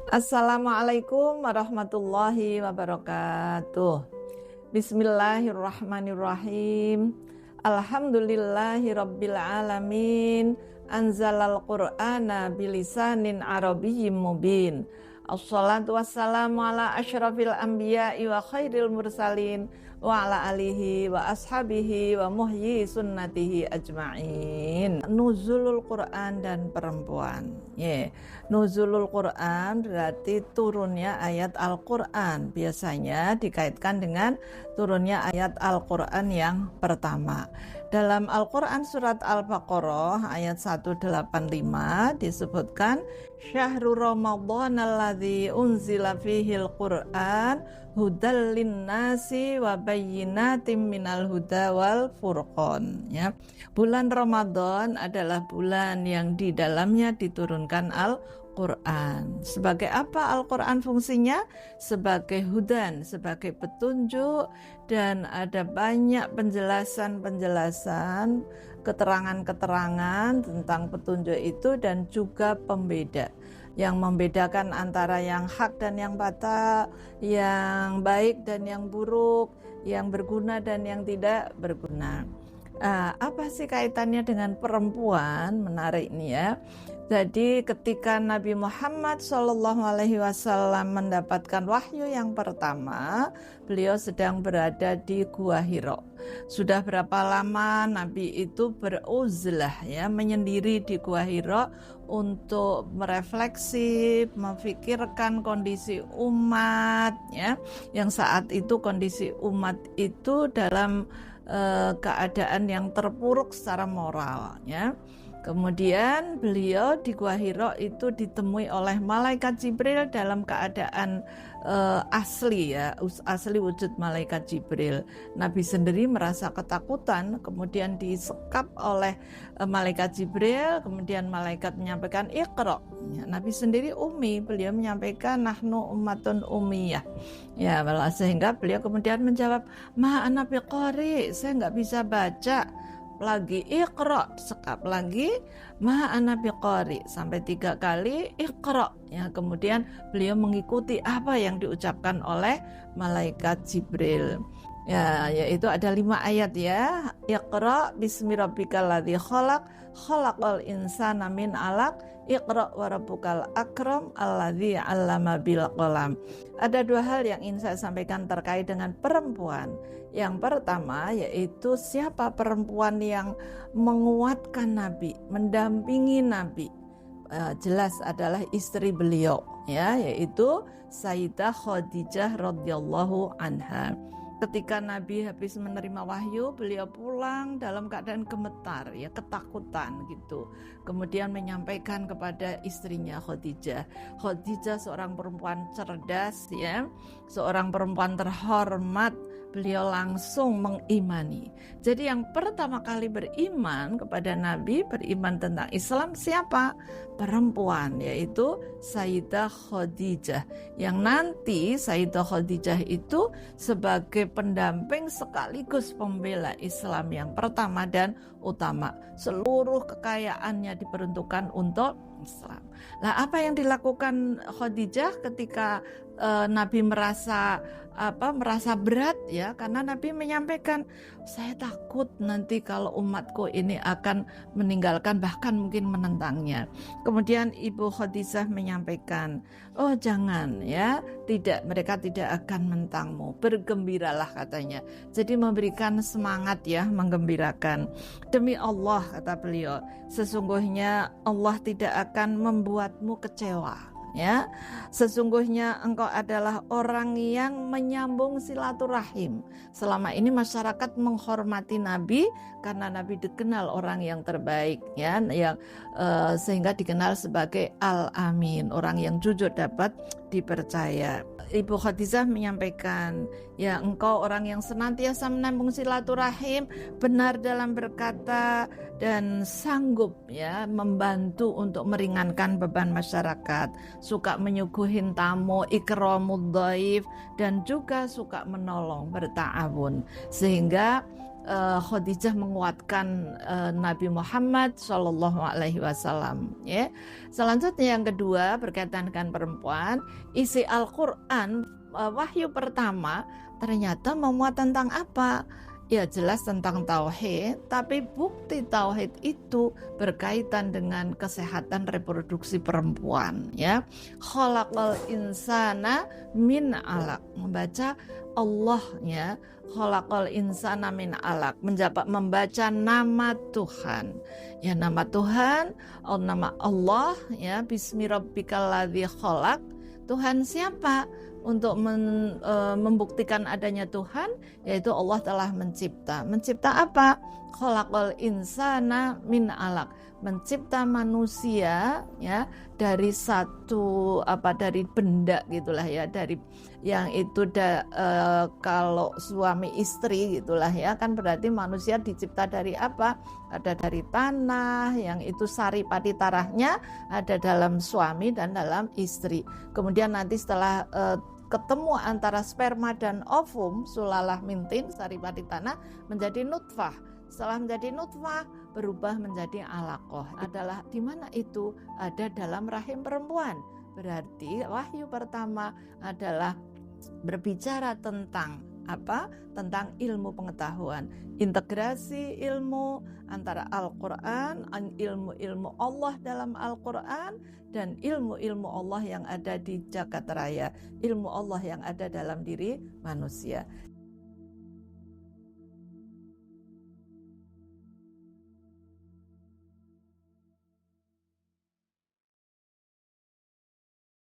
Assalamualaikum warahmatullahi wabarakatuh. Bismillahirrahmanirrahim. Alhamdulillahi rabbil alamin. Anzalal qur'ana bilisanin arabiyyin mubin. Assalatu wassalamu ala asyrafil anbiya'i wa khairil mursalin wa ala alihi wa ashabihi wa muhyi sunnatihi ajma'in. Nuzulul Quran dan perempuan. Nuzulul Quran berarti turunnya ayat Al-Quran. Biasanya dikaitkan dengan turunnya ayat Al-Quran yang pertama. Dalam Al-Quran surat Al-Baqarah ayat 185 disebutkan Syahrul Ramadhan alladzi unzila fihil Qur'an hudal linnasi wa bayyinatim minal huda wal furqan. Bulan Ramadan adalah bulan yang di dalamnya diturunkan Al-Quran. Sebagai apa Al-Quran fungsinya? Sebagai hudan, sebagai petunjuk, dan ada banyak penjelasan-penjelasan, keterangan-keterangan tentang petunjuk itu, dan juga pembeda yang membedakan antara yang hak dan yang batal, yang baik dan yang buruk, yang berguna dan yang tidak berguna. Apa sih kaitannya dengan perempuan? Menarik nih ya. Jadi ketika Nabi Muhammad SAW mendapatkan wahyu yang pertama, beliau sedang berada di Gua Hira. Sudah berapa lama Nabi itu beruzlah menyendiri di Gua Hira untuk merefleksi, memikirkan kondisi umat yang saat itu kondisi umat itu dalam keadaan yang terpuruk secara moral Kemudian beliau di Gua Hira itu ditemui oleh malaikat Jibril dalam keadaan asli wujud malaikat Jibril. Nabi sendiri merasa ketakutan, kemudian disekap oleh malaikat Jibril, kemudian malaikat menyampaikan Iqra. Nabi sendiri ummi, beliau menyampaikan nahnu ummatun ummiyah. Sehingga beliau kemudian menjawab, ma ana biqari, saya nggak bisa baca. Lagi Iqra, sekap lagi ma ana biqari, sampai 3 kali Iqra. Kemudian beliau mengikuti apa yang diucapkan oleh malaikat Jibril. Yaitu ada 5 ayat Iqra bismi rabbikal ladzi khalaq, khalaqal insana min 'alaq, Iqra wa rabbukal akram alladzi 'allama bil qalam. Ada 2 hal yang ingin saya sampaikan terkait dengan perempuan. Yang pertama yaitu siapa perempuan yang menguatkan Nabi, mendampingi Nabi. Jelas adalah istri beliau yaitu Sayyidah Khadijah radhiyallahu anha. Ketika Nabi habis menerima wahyu, beliau pulang dalam keadaan gemetar, ketakutan gitu. Kemudian menyampaikan kepada istrinya Khadijah. Khadijah seorang perempuan cerdas, seorang perempuan terhormat. Beliau langsung mengimani. Jadi yang pertama kali beriman kepada Nabi, beriman tentang Islam siapa? Perempuan, yaitu Sayyidah Khadijah. Yang nanti Sayyidah Khadijah itu sebagai pendamping sekaligus pembela Islam yang pertama dan utama. Seluruh kekayaannya diperuntukkan untuk Islam. Apa yang dilakukan Khadijah ketika Nabi merasa berat karena Nabi menyampaikan, saya takut nanti kalau umatku ini akan meninggalkan, bahkan mungkin menentangnya. Kemudian Ibu Khadijah menyampaikan, oh jangan tidak, mereka tidak akan menentangmu, bergembiralah katanya. Jadi memberikan semangat menggembirakan. Demi Allah kata beliau, sesungguhnya Allah tidak akan membuatmu kecewa. Sesungguhnya engkau adalah orang yang menyambung silaturahim. Selama ini masyarakat menghormati Nabi karena Nabi dikenal orang yang terbaik, sehingga dikenal sebagai Al-Amin, orang yang jujur dapat dipercaya. Ibu Khadijah menyampaikan, engkau orang yang senantiasa menambung silaturahim, benar dalam berkata, dan sanggup membantu untuk meringankan beban masyarakat, suka menyuguhin tamu, ikramud dhaif, dan juga suka menolong, berta'awun. Sehingga Khadijah menguatkan Nabi Muhammad Shallallahu Alaihi Wasallam. Ya. Selanjutnya yang kedua berkaitan dengan perempuan, isi Al-Quran wahyu pertama ternyata memuat tentang apa? Ya jelas tentang tauhid, tapi bukti tauhid itu berkaitan dengan kesehatan reproduksi perempuan. Ya, khalaqal insana min alaq, membaca Allah ya, khalaqal insana min alaq, membaca nama Tuhan. Ya nama Tuhan, nama Allah ya, bismi rabbikal ladzi khalaq. Tuhan siapa? Untuk membuktikan adanya Tuhan, yaitu Allah telah mencipta. Mencipta apa? Khalaqal insana min alaq, mencipta manusia ya dari dari benda gitulah ya, dari yang itu kalau suami istri gitulah ya, kan berarti manusia dicipta dari apa? Ada dari tanah, yang itu sari pati tarahnya ada dalam suami dan dalam istri. Kemudian nanti setelah ketemu antara sperma dan ovum, sulalah mintin, saripati tanah, menjadi nutfah. Setelah menjadi nutfah, berubah menjadi alaqah. Adalah di mana itu? Ada dalam rahim perempuan. Berarti wahyu pertama adalah berbicara tentang apa? Tentang ilmu pengetahuan. Integrasi ilmu antara Al-Quran, ilmu-ilmu Allah dalam Al-Quran, dan ilmu-ilmu Allah yang ada di jagat raya, ilmu Allah yang ada dalam diri manusia.